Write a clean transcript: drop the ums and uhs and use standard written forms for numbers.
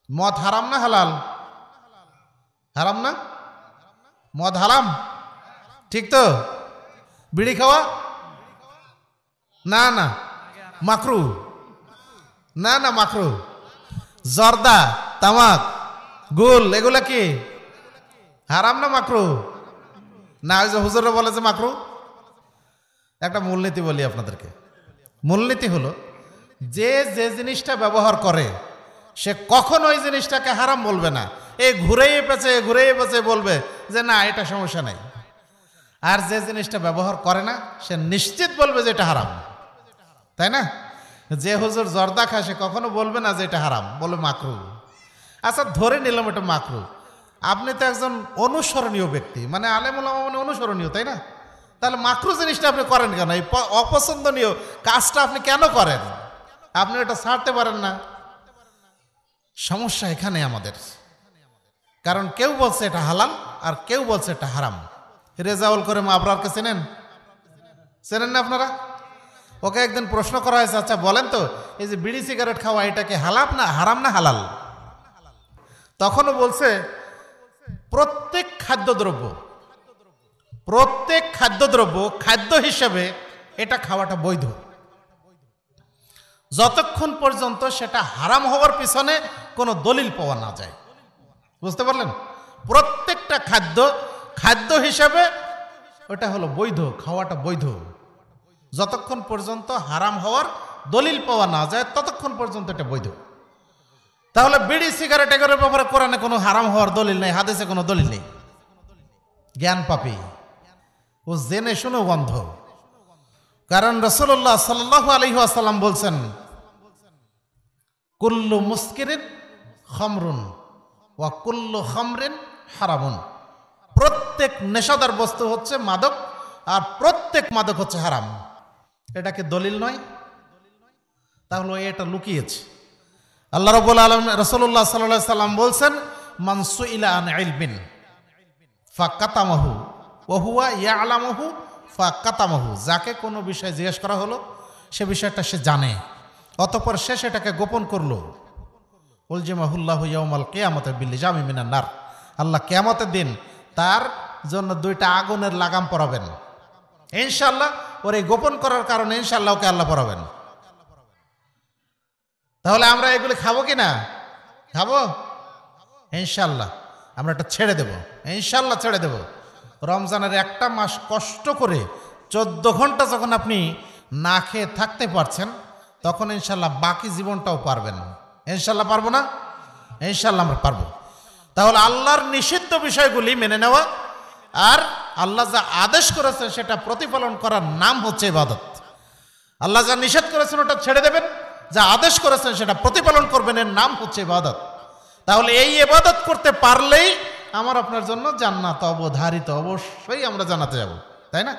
মদ হারাম না হালাল? হারাম না? মদ হারাম, ঠিক তো? বিড়ি খাওয়া না না মাকরু, না না মাকরু। জর্দা, তামাক, গুল এগুলা কি হারাম না মাকরু? না ওই যে হুজুররা বলে যে মাকরু। একটা মূলনীতি বলি আপনাদেরকে। মূলনীতি হলো যে যে জিনিসটা ব্যবহার করে সে কখনো ওই জিনিসটাকে হারাম বলবে না। এই ঘুরেই পেঁচে বলবে যে না এটা সমস্যা নাই। আর যে জিনিসটা ব্যবহার করে না সে নিশ্চিত বলবে যে এটা হারাম, তাই না? যে হুজুর জর্দা খায় সে কখনো বলবে না যে এটা হারাম, বলবে মাকরু। আচ্ছা ধরে নিলাম এটা মাকরু, আপনি তো একজন অনুসরণীয় ব্যক্তি, মানে আলেম ওলামা মানে অনুসরণীয়, তাই না? তাহলে মাকরু জিনিসটা আপনি করেন কেন? এই অপছন্দনীয় কাজটা আপনি কেন করেন? আপনি এটা ছাড়তে পারেন না। সমস্যা এখানে আমাদের, কারণ কেউ বলছে এটা হালাল আর কেউ বলছে এটা হারাম। রেজাউল করিম আবরারকে চেনেন? চেনেন না আপনারা? ওকে একদিন প্রশ্ন করা হয়েছে, আচ্ছা বলেন তো এই যে বিড়ি সিগারেট খাওয়া এটাকে হালাল না হারাম না হালাল? তখনও বলছে প্রত্যেক খাদ্যদ্রব্য খাদ্য হিসেবে এটা খাওয়াটা বৈধ, যতক্ষণ পর্যন্ত সেটা হারাম হওয়ার পিছনে কোনো দলিল পাওয়া না যায়। বুঝতে পারলেন? প্রত্যেকটা খাদ্য হিসেবে ওটা হলো বৈধ, খাওয়াটা বৈধ, যতক্ষণ পর্যন্ত হারাম হওয়ার দলিল পাওয়া না যায় ততক্ষণ পর্যন্ত এটা বৈধ। তাহলে বিড়ি সিগারেট এগুলোর ব্যাপারে কোরআনে কোনো হারাম হওয়ার দলিল নেই, হাদিসে কোনো দলিল নেই। জ্ঞান পাপী, ও জেনে শুনে বন্ধ। কারণ রাসূলুল্লাহ সাল্লাল্লাহু আলাইহি ওয়াসাল্লাম বলছেন কুল্লু মুস্কিরিন খামরুন ওয়া কুল্লু খামরিন হারামুন। প্রত্যেক নেশাদার বস্তু হচ্ছে মাদক আর প্রত্যেক মাদক হচ্ছে হারাম। এটা কি দলিল নয়? তাহলে এটা লুকিয়েছে। আল্লাহ রাব্বুল আলামিন রাসূলুল্লাহ সাল্লাল্লাহু আলাইহি ওয়াসাল্লাম বলছেন মান সুইলা আন ইলমিন ফাকাতামাহু ওয়া হুয়া ইয়ালামুহু ফাকাতামাহু। যাকে কোনো বিষয় জিজ্ঞেস করা হলো সে বিষয়টা সে জানে, অতঃপর সে সেটাকে গোপন করলো। উলজিমাহুল্লাহু ইয়াউমাল কিয়ামাতি বিলিজামি মিনান নার। আল্লাহ কিয়ামতের দিন তার জন্য দুইটা আগুনের লাগাম পরাবেন। ইনশাআল্লাহ ওর এই গোপন করার কারণে ইনশাআল্লাহ ওকে আল্লাহ পরাবেন। তাহলে আমরা এগুলি খাবো কি না? খাবো ইনশাআল্লাহ। আমরা এটা ছেড়ে দেব, ইনশাআল্লাহ ছেড়ে দেব। রমজানের একটা মাস কষ্ট করে 14 ঘন্টা যখন আপনি না খেয়ে থাকতে পারছেন তখন ইনশাআল্লাহ বাকি জীবনটাও পারবেন। ইনশাআল্লাহ পারবো না? ইনশাআল্লাহ আমরা পারবো। তাহলে আল্লাহর নিষিদ্ধ বিষয়গুলি মেনে নেওয়া আর আল্লাহ যা আদেশ করেছেন সেটা প্রতিপালন করার নাম হচ্ছে ইবাদত। আল্লাহ যা নিষেধ করেছেন ওটা ছেড়ে দেবেন, যা আদেশ করেছেন সেটা প্রতিপালন করবেন, এর নাম হচ্ছে ইবাদত। তাহলে এই ইবাদত করতে পারলেই আমার আপনার জন্য জান্নাত অবধারিত, অবশ্যই আমরা জান্নাতে যাব, তাই না?